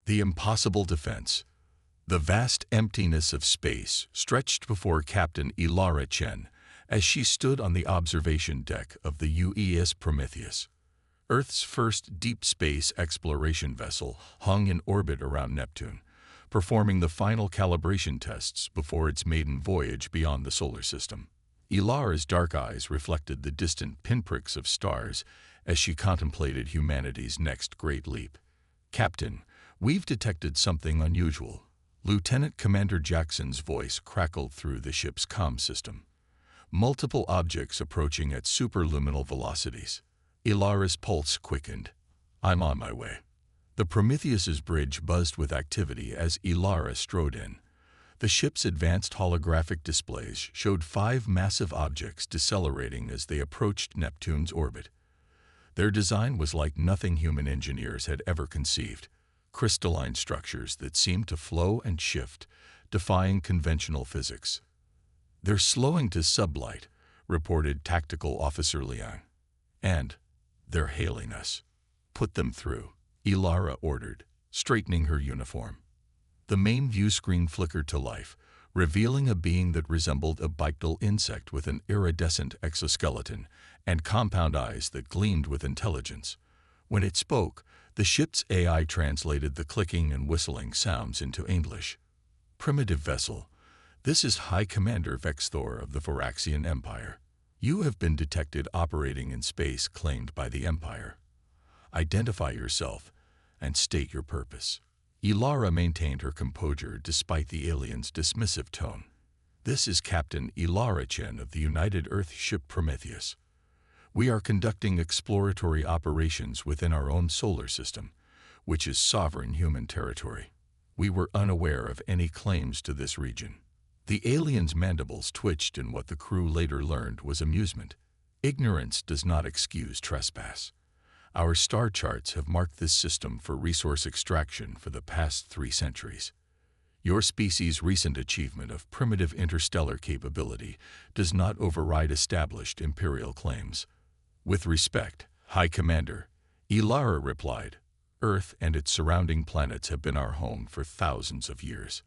The impossible defense. The vast emptiness of space stretched before Captain Ilara Chen as she stood on the observation deck of the UES Prometheus. Earth's first deep space exploration vessel hung in orbit around Neptune, performing the final calibration tests before its maiden voyage beyond the solar system. Ilara's dark eyes reflected the distant pinpricks of stars as she contemplated humanity's next great leap. "Captain, we've detected something unusual." Lieutenant Commander Jackson's voice crackled through the ship's comm system. "Multiple objects approaching at superluminal velocities." Ilara's pulse quickened. "I'm on my way." The Prometheus's bridge buzzed with activity as Ilara strode in. The ship's advanced holographic displays showed 5 massive objects decelerating as they approached Neptune's orbit. Their design was like nothing human engineers had ever conceived. Crystalline structures that seemed to flow and shift, defying conventional physics. "They're slowing to sublight," reported Tactical Officer Liang. "And they're hailing us." "Put them through," Ilara ordered, straightening her uniform. The main view screen flickered to life, revealing a being that resembled a bipedal insect with an iridescent exoskeleton and compound eyes that gleamed with intelligence. When it spoke, the ship's AI translated the clicking and whistling sounds into English. "Primitive vessel, this is High Commander Vexthor of the Varaxian Empire. You have been detected operating in space claimed by the Empire. Identify yourself and state your purpose." Ilara maintained her composure despite the alien's dismissive tone. "This is Captain Ilara Chen of the United Earth ship Prometheus. We are conducting exploratory operations within our own solar system, which is sovereign human territory. We were unaware of any claims to this region." The alien's mandibles twitched in what the crew later learned was amusement. "Ignorance does not excuse trespass. Our star charts have marked this system for resource extraction for the past 3 centuries. Your species' recent achievement of primitive interstellar capability does not override established imperial claims." "With respect, High Commander," Ilara replied, "Earth and its surrounding planets have been our home for thousands of years.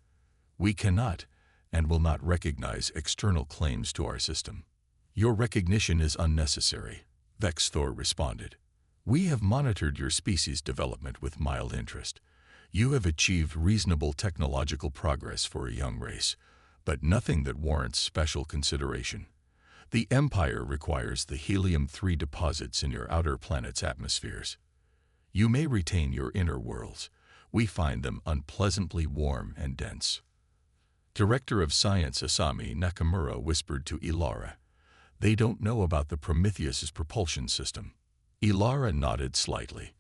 We cannot and will not recognize external claims to our system." "Your recognition is unnecessary," Vexthor responded. "We have monitored your species' development with mild interest. You have achieved reasonable technological progress for a young race, but nothing that warrants special consideration. The Empire requires the helium-3 deposits in your outer planet's atmospheres. You may retain your inner worlds. We find them unpleasantly warm and dense." Director of Science Asami Nakamura whispered to Ilara, "They don't know about the Prometheus's propulsion system." Ilara nodded slightly.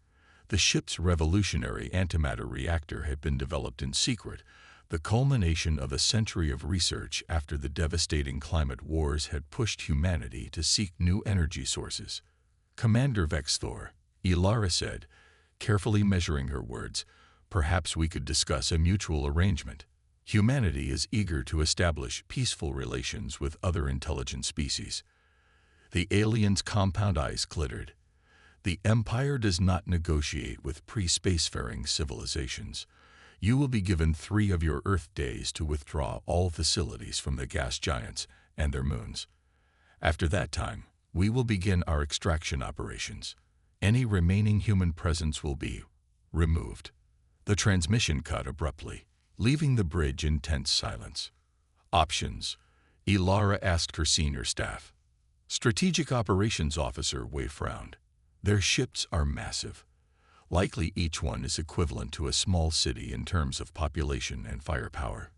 The ship's revolutionary antimatter reactor had been developed in secret, the culmination of a century of research after the devastating climate wars had pushed humanity to seek new energy sources. "Commander Vexthor," Ilara said, carefully measuring her words, "perhaps we could discuss a mutual arrangement. Humanity is eager to establish peaceful relations with other intelligent species." The alien's compound eyes glittered. "The Empire does not negotiate with pre-spacefaring civilizations. You will be given 3 of your Earth days to withdraw all facilities from the gas giants and their moons. After that time, we will begin our extraction operations. Any remaining human presence will be removed." The transmission cut abruptly, leaving the bridge in tense silence. "Options?" Ilara asked her senior staff. Strategic Operations Officer Wei frowned. "Their ships are massive. Likely each one is equivalent to a small city in terms of population and firepower.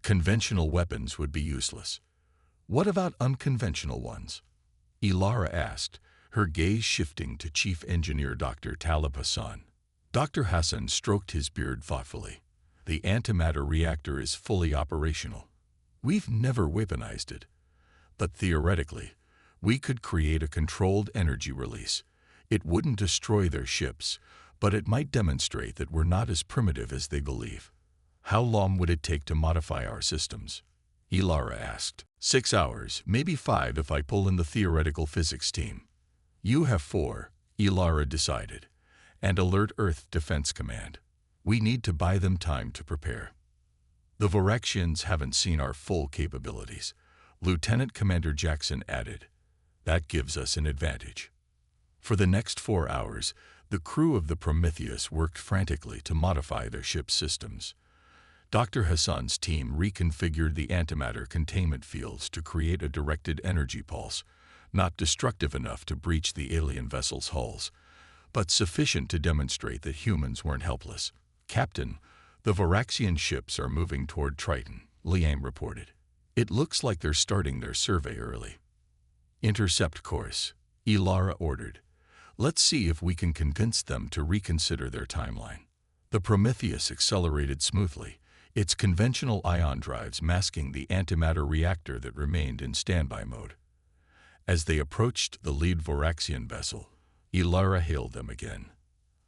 Conventional weapons would be useless. What about unconventional ones?" Ilara asked, her gaze shifting to Chief Engineer Dr. Talib Hassan. Dr. Hassan stroked his beard thoughtfully. "The antimatter reactor is fully operational. We've never weaponized it. But theoretically, we could create a controlled energy release. It wouldn't destroy their ships, but it might demonstrate that we're not as primitive as they believe." "How long would it take to modify our systems?" Ilara asked. 6 hours, maybe 5 if I pull in the theoretical physics team." "You have 4, Ilara decided, and alert Earth Defense Command. We need to buy them time to prepare. The Voraxians haven't seen our full capabilities, Lieutenant Commander Jackson added. That gives us an advantage. For the next 4 hours, the crew of the Prometheus worked frantically to modify their ship's systems. Dr. Hassan's team reconfigured the antimatter containment fields to create a directed energy pulse, not destructive enough to breach the alien vessel's hulls, but sufficient to demonstrate that humans weren't helpless. Captain, the Voraxian ships are moving toward Triton, Liang reported. It looks like they're starting their survey early. Intercept course, Ilara ordered. Let's see if we can convince them to reconsider their timeline. The Prometheus accelerated smoothly, its conventional ion drives masking the antimatter reactor that remained in standby mode. As they approached the lead Voraxian vessel, Ilara hailed them again.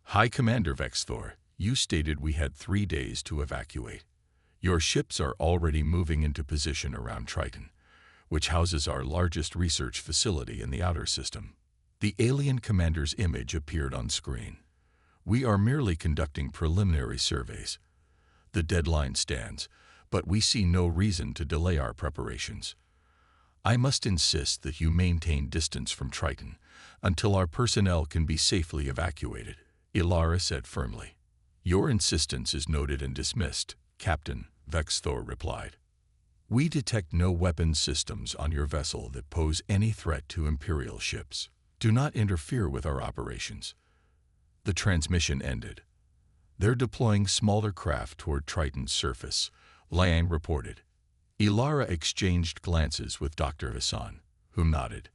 High Commander Vexthor, you stated we had 3 days to evacuate. Your ships are already moving into position around Triton, which houses our largest research facility in the outer system. The alien commander's image appeared on screen. We are merely conducting preliminary surveys. The deadline stands, but we see no reason to delay our preparations. I must insist that you maintain distance from Triton until our personnel can be safely evacuated, Ilara said firmly. Your insistence is noted and dismissed, Captain, Vexthor replied. We detect no weapons systems on your vessel that pose any threat to Imperial ships. Do not interfere with our operations. The transmission ended. They're deploying smaller craft toward Triton's surface, Liang reported. Ilara exchanged glances with Dr. Hassan, who nodded.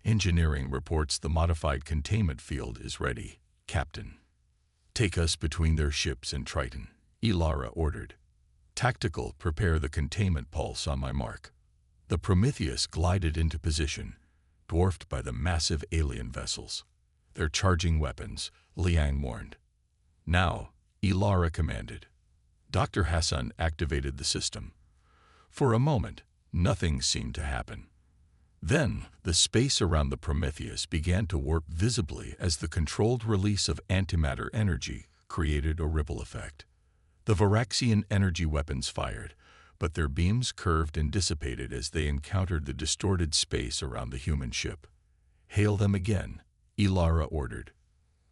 Engineering reports the modified containment field is ready, Captain. Take us between their ships and Triton, Ilara ordered. Tactical, prepare the containment pulse on my mark. The Prometheus glided into position, dwarfed by the massive alien vessels. They're charging weapons, Liang warned. Now, Ilara commanded. Dr. Hassan activated the system. For a moment, nothing seemed to happen. Then, the space around the Prometheus began to warp visibly as the controlled release of antimatter energy created a ripple effect. The Voraxian energy weapons fired, but their beams curved and dissipated as they encountered the distorted space around the human ship. Hail them again, Ilara ordered.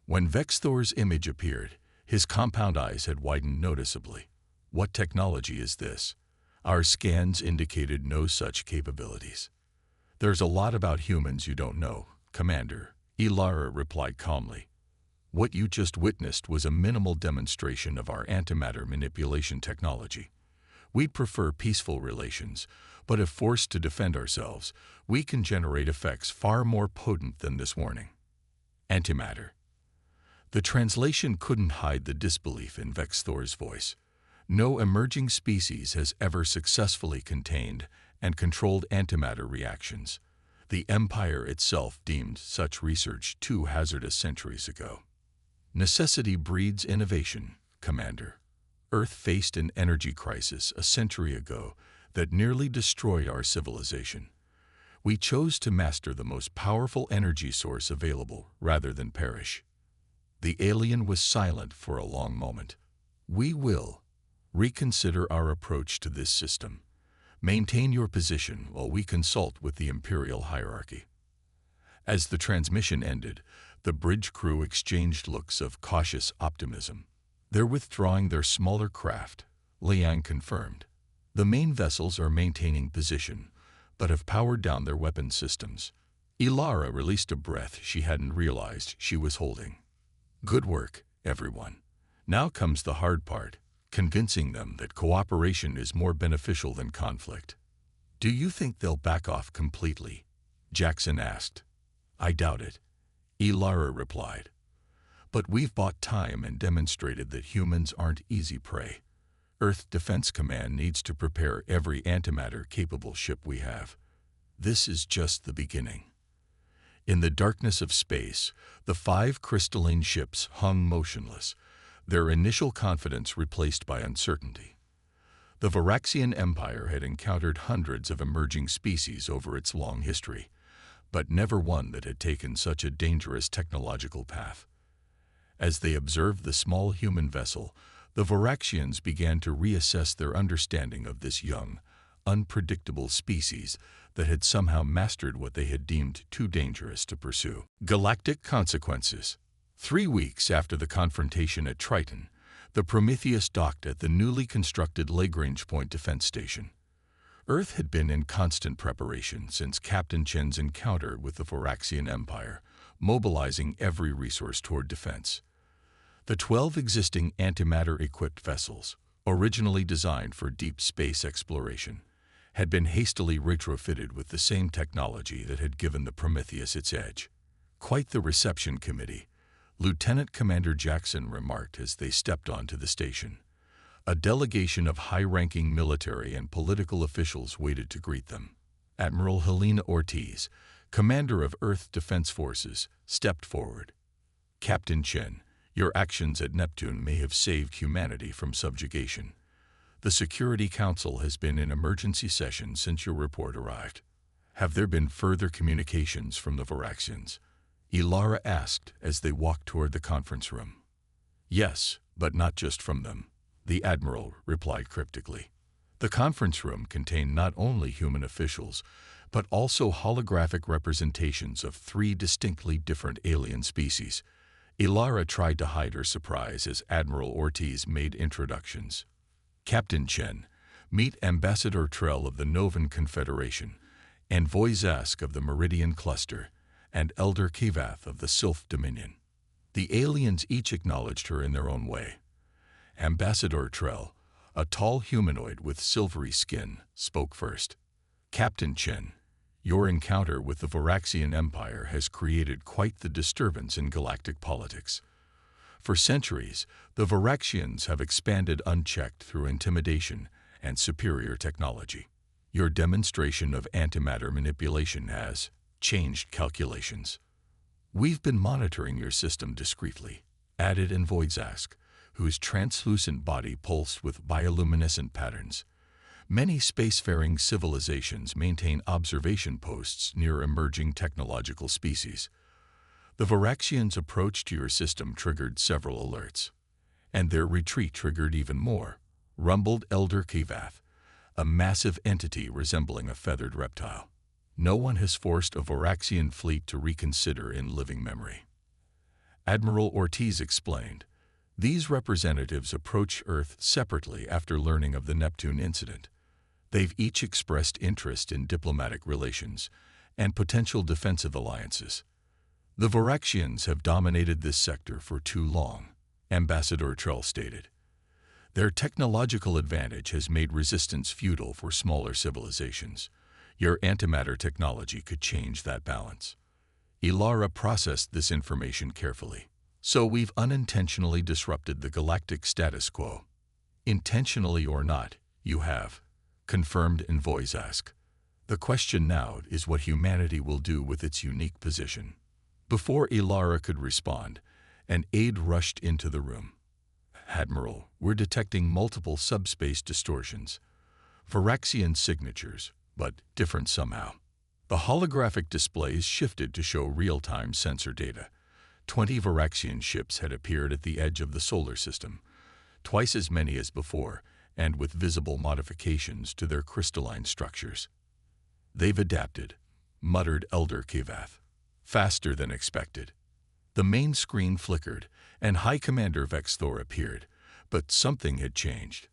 When Vexthor's image appeared, his compound eyes had widened noticeably. What technology is this? Our scans indicated no such capabilities. There's a lot about humans you don't know, Commander, Ilara replied calmly. What you just witnessed was a minimal demonstration of our antimatter manipulation technology. We'd prefer peaceful relations, but if forced to defend ourselves, we can generate effects far more potent than this warning. Antimatter. The translation couldn't hide the disbelief in Vexthor's voice. No emerging species has ever successfully contained and controlled antimatter reactions. The Empire itself deemed such research too hazardous centuries ago. Necessity breeds innovation, Commander. Earth faced an energy crisis a century ago that nearly destroyed our civilization. We chose to master the most powerful energy source available rather than perish. The alien was silent for a long moment. We will reconsider our approach to this system. Maintain your position while we consult with the Imperial hierarchy. As the transmission ended, the bridge crew exchanged looks of cautious optimism. They're withdrawing their smaller craft, Liang confirmed. The main vessels are maintaining position, but have powered down their weapon systems. Ilara released a breath she hadn't realized she was holding. Good work, everyone. Now comes the hard part, convincing them that cooperation is more beneficial than conflict. Do you think they'll back off completely? Jackson asked. I doubt it, Ilara replied. But we've bought time and demonstrated that humans aren't easy prey. Earth Defense Command needs to prepare every antimatter-capable ship we have. This is just the beginning. In the darkness of space, the 5 crystalline ships hung motionless, their initial confidence replaced by uncertainty. The Voraxian Empire had encountered hundreds of emerging species over its long history, but never one that had taken such a dangerous technological path. As they observed the small human vessel, the Varaxians began to reassess their understanding of this young, unpredictable species that had somehow mastered what they had deemed too dangerous to pursue. Galactic consequences. 3 weeks after the confrontation at Triton, the Prometheus docked at the newly constructed Lagrange Point Defense Station. Earth had been in constant preparation since Captain Chen's encounter with the Varaxian Empire, mobilizing every resource toward defense. The 12 existing antimatter-equipped vessels, originally designed for deep space exploration, had been hastily retrofitted with the same technology that had given the Prometheus its edge. Quite the reception committee, Lieutenant Commander Jackson remarked as they stepped onto the station. A delegation of high-ranking military and political officials waited to greet them. Admiral Helena Ortiz, commander of Earth Defense Forces, stepped forward. "Captain Chen, your actions at Neptune may have saved humanity from subjugation. The Security Council has been in emergency session since your report arrived. Have there been further communications from the Varaxians?" Ilara asked as they walked toward the conference room. "Yes, but not just from them," the Admiral replied cryptically. The conference room contained not only human officials, but also holographic representations of 3 distinctly different alien species. Ilara tried to hide her surprise as Admiral Ortiz made introductions. "Captain Chen, meet Ambassador Trell of the Novan Confederation, Envoy Zask of the Meridian Cluster, and Elder Kivath of the Sylph Dominion." The aliens each acknowledged her in their own way. Ambassador Trell, a tall humanoid with silvery skin, spoke first. "Captain Chen, your encounter with the Varaxian Empire has created quite the disturbance in galactic politics. For centuries, the Varaxians have expanded unchecked through intimidation and superior technology. Your demonstration of antimatter manipulation has changed calculations. We've been monitoring your system discreetly," added Envoy Zask, whose translucent body pulsed with bioluminescent patterns. Many spacefaring civilizations maintain observation posts near emerging technological species. The Varaxians' approach to your system triggered several alerts, and their retreat triggered even more, rumbled Elder Kivath, a massive entity resembling a feathered reptile. "No one has forced a Varaxian fleet to reconsider in living memory." Admiral Ortiz explained, "These representatives approach Earth separately after learning of the Neptune incident. They've each expressed interest in diplomatic relations and potential defensive alliances. The Varaxians have dominated this sector for too long," Ambassador Trell stated. "Their technological advantage has made resistance futile for smaller civilizations. Your antimatter technology could change that balance." Ilara processed this information carefully. "So we've unintentionally disrupted the galactic status quo." "Intentionally or not, you have," confirmed Envoy Zask. "The question now is what humanity will do with its unique position." Before Ilara could respond, an aide rushed into the room. "Admiral, we're detecting multiple subspace distortions. Varaxian signatures, but different somehow." The holographic displays shifted to show real-time sensor data. 20 Varaxian ships had appeared at the edge of the solar system, twice as many as before, and with visible modifications to their crystalline structures. "They've adapted," muttered Elder Kivath. "Faster than expected." The main screen flickered, and High Commander Vexthor appeared, but something had changed.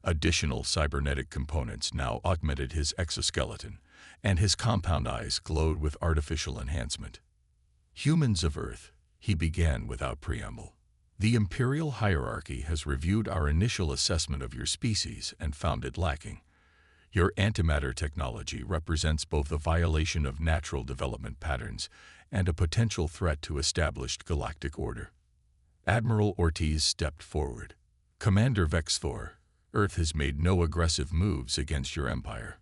Additional cybernetic components now augmented his exoskeleton, and his compound eyes glowed with artificial enhancement. "Humans of Earth," he began without preamble, "the Imperial hierarchy has reviewed our initial assessment of your species and found it lacking. Your antimatter technology represents both a violation of natural development patterns and a potential threat to established galactic order." Admiral Ortiz stepped forward. "Commander Vexthor, Earth has made no aggressive moves against your empire.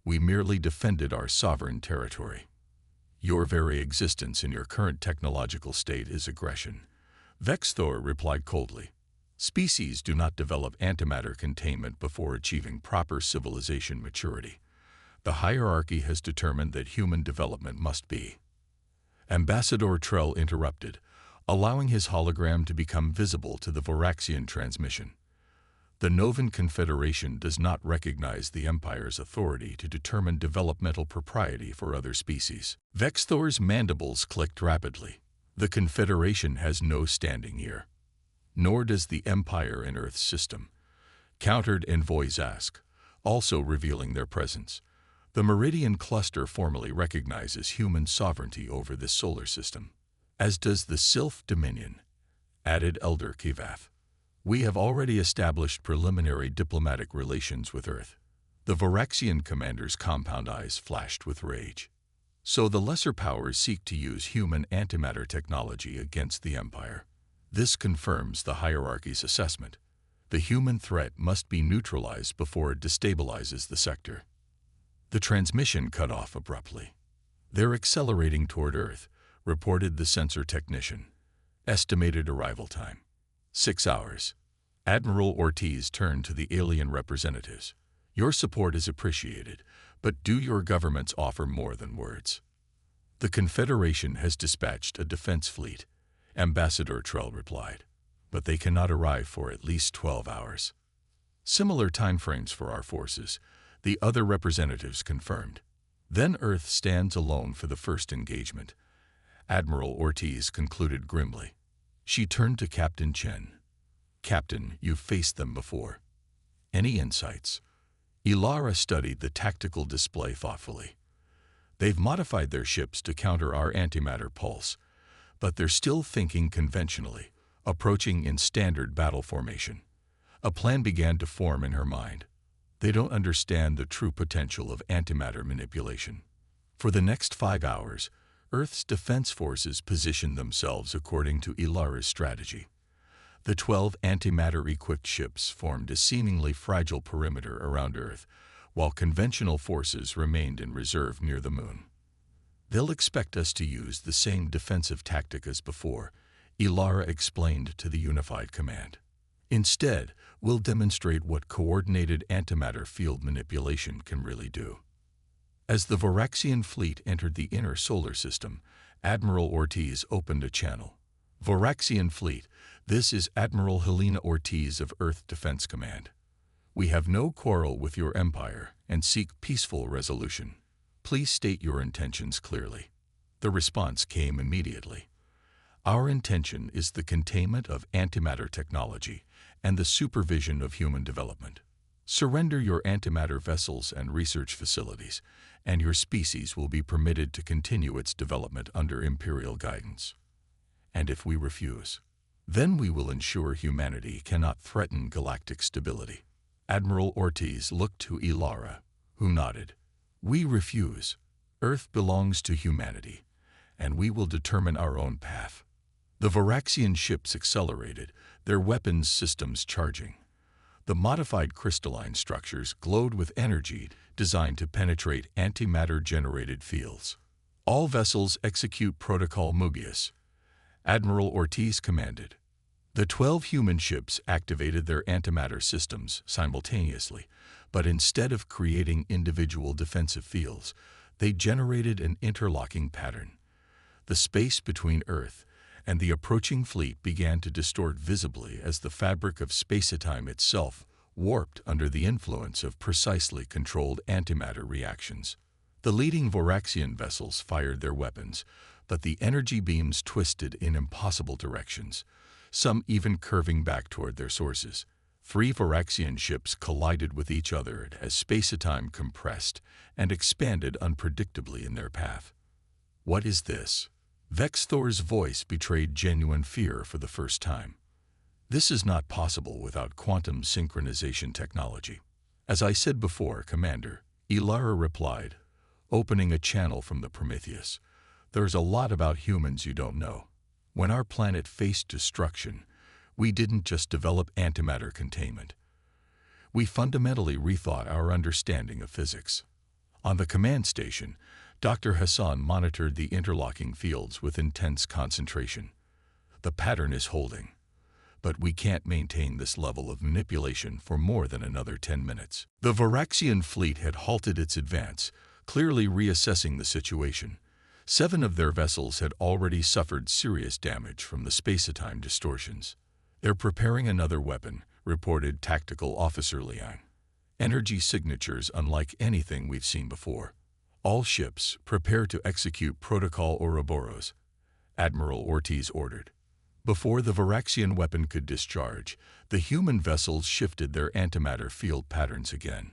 We merely defended our sovereign territory. Your very existence in your current technological state is aggression." Vexthor replied coldly. "Species do not develop antimatter containment before achieving proper civilization maturity. The hierarchy has determined that human development must be." Ambassador Trell interrupted, allowing his hologram to become visible to the Varaxian transmission. The Novan Confederation does not recognize the Empire's authority to determine developmental propriety for other species. Vexthor's mandibles clicked rapidly. The Confederation has no standing here. Nor does the Empire in Earth's system, countered Envoy Zask, also revealing their presence. The Meridian Cluster formally recognizes human sovereignty over this solar system, as does the Sylph Dominion, added Elder Kivath. We have already established preliminary diplomatic relations with Earth. The Voraxian commander's compound eyes flashed with rage. So the lesser powers seek to use human antimatter technology against the Empire. This confirms the hierarchy's assessment. The human threat must be neutralized before it destabilizes the sector. The transmission cut off abruptly. They're accelerating toward Earth, reported the sensor technician. Estimated arrival time: 6 hours. Admiral Ortiz turned to the alien representatives. Your support is appreciated, but do your governments offer more than words? The Confederation has dispatched a defense fleet, Ambassador Trell replied, but they cannot arrive for at least 12 hours. Similar timeframes for our forces, the other representatives confirmed. Then Earth stands alone for the first engagement, Admiral Ortiz concluded grimly. She turned to Captain Chen. Captain, you've faced them before. Any insights? Ilara studied the tactical display thoughtfully. They've modified their ships to counter our antimatter pulse, but they're still thinking conventionally, approaching in standard battle formation. A plan began to form in her mind. They don't understand the true potential of antimatter manipulation. For the next 5 hours, Earth's defense forces positioned themselves according to Ilara's strategy. The 12 antimatter-equipped ships formed a seemingly fragile perimeter around Earth, while conventional forces remained in reserve near the Moon. They'll expect us to use the same defensive tactic as before, Ilara explained to the Unified Command. Instead, we'll demonstrate what coordinated antimatter field manipulation can really do. As the Voraxian fleet entered the inner solar system, Admiral Ortiz opened a channel. Voraxian fleet, this is Admiral Helena Ortiz of Earth Defense Command. We have no quarrel with your empire and seek peaceful resolution. Please state your intentions clearly. The response came immediately. Our intention is the containment of antimatter technology and the supervision of human development. Surrender your antimatter vessels and research facilities, and your species will be permitted to continue its development under Imperial guidance. And if we refuse, then we will ensure humanity cannot threaten galactic stability. Admiral Ortiz looked to Ilara, who nodded. We refuse. Earth belongs to humanity, and we will determine our own path. The Voraxian ships accelerated, their weapons systems charging. The modified crystalline structures glowed with energy designed to penetrate antimatter-generated fields. All vessels execute Protocol Mugius, Admiral Ortiz commanded. The 12 human ships activated their antimatter systems simultaneously, but instead of creating individual defensive fields, they generated an interlocking pattern. The space between Earth and the approaching fleet began to distort visibly as the fabric of spacetime itself warped under the influence of precisely controlled antimatter reactions. The leading Voraxian vessels fired their weapons, but the energy beams twisted in impossible directions, some even curving back toward their sources. 3 Voraxian ships collided with each other as spacetime compressed and expanded unpredictably in their path. What is this? Vexthor's voice betrayed genuine fear for the first time. This is not possible without quantum synchronization technology. As I said before, Commander, Ilara replied, opening a channel from the Prometheus. There's a lot about humans you don't know. When our planet faced destruction, we didn't just develop antimatter containment. We fundamentally rethought our understanding of physics. On the command station, Dr. Hassan monitored the interlocking fields with intense concentration. The pattern is holding, but we can't maintain this level of manipulation for more than another 10 minutes. The Voraxian fleet had halted its advance, clearly reassessing the situation. 7 of their vessels had already suffered serious damage from the spacetime distortions. They're preparing another weapon, reported Tactical Officer Liang. Energy signatures unlike anything we've seen before. All ships, prepare to execute Protocol Ouroboros, Admiral Ortiz ordered. Before the Varaxian weapon could discharge, the human vessels shifted their antimatter field patterns again.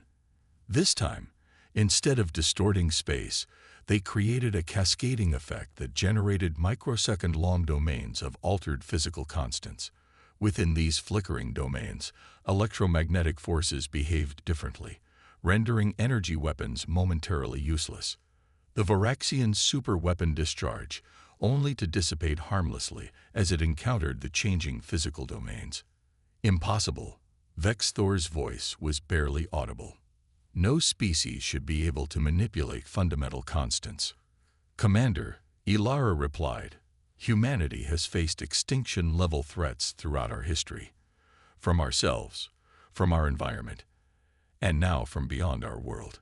This time, instead of distorting space, they created a cascading effect that generated microsecond-long domains of altered physical constants. Within these flickering domains, electromagnetic forces behaved differently, rendering energy weapons momentarily useless. The Varaxian super-weapon discharge, only to dissipate harmlessly as it encountered the changing physical domains. Impossible. Vex Thor's voice was barely audible. No species should be able to manipulate fundamental constants. Commander, Ilara replied, humanity has faced extinction-level threats throughout our history. From ourselves, from our environment, and now from beyond our world.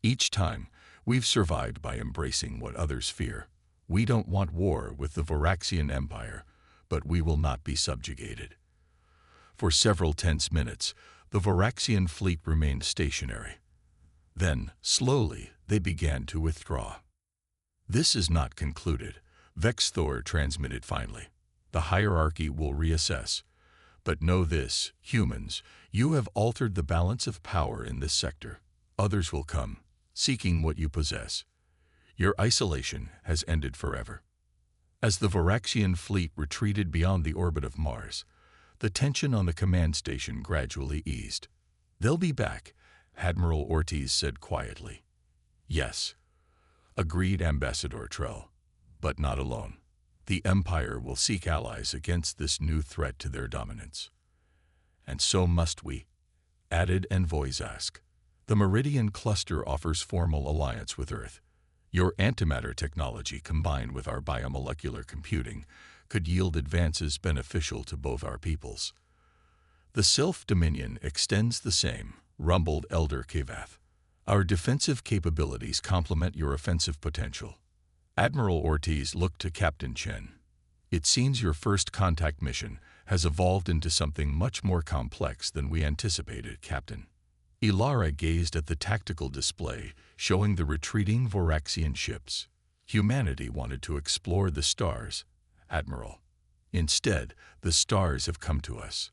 Each time, we've survived by embracing what others fear. We don't want war with the Varaxian Empire, but we will not be subjugated. For several tense minutes, the Varaxian fleet remained stationary. Then, slowly, they began to withdraw. This is not concluded, Vex Thor transmitted finally. The hierarchy will reassess. But know this, humans, you have altered the balance of power in this sector. Others will come, seeking what you possess. Your isolation has ended forever. As the Varaxian fleet retreated beyond the orbit of Mars, the tension on the command station gradually eased. They'll be back, Admiral Ortiz said quietly. Yes, agreed Ambassador Trell, but not alone. The Empire will seek allies against this new threat to their dominance. And so must we, added Envoy Zask. The Meridian Cluster offers formal alliance with Earth. Your antimatter technology combined with our biomolecular computing could yield advances beneficial to both our peoples. The Self-Dominion extends the same, rumbled Elder Kevath. Our defensive capabilities complement your offensive potential. Admiral Ortiz looked to Captain Chen. It seems your first contact mission has evolved into something much more complex than we anticipated, Captain. Ilara gazed at the tactical display, showing the retreating Varaxian ships. Humanity wanted to explore the stars, Admiral. Instead, the stars have come to us.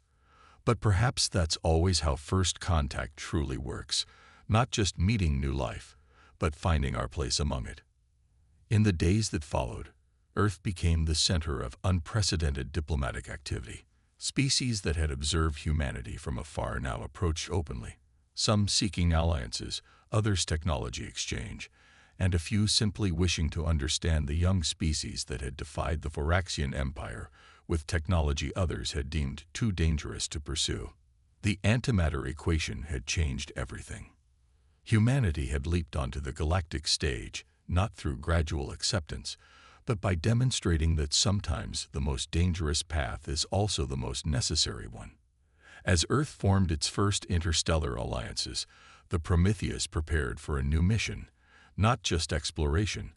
But perhaps that's always how first contact truly works, not just meeting new life, but finding our place among it. In the days that followed, Earth became the center of unprecedented diplomatic activity. Species that had observed humanity from afar now approached openly, some seeking alliances, others technology exchange, and a few simply wishing to understand the young species that had defied the Varaxian Empire with technology others had deemed too dangerous to pursue. The antimatter equation had changed everything. Humanity had leaped onto the galactic stage, not through gradual acceptance, but by demonstrating that sometimes the most dangerous path is also the most necessary one. As Earth formed its first interstellar alliances, the Prometheus prepared for a new mission, not just exploration,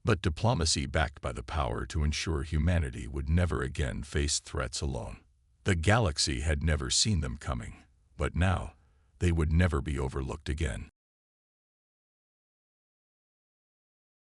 but diplomacy backed by the power to ensure humanity would never again face threats alone. The galaxy had never seen them coming, but now they would never be overlooked again.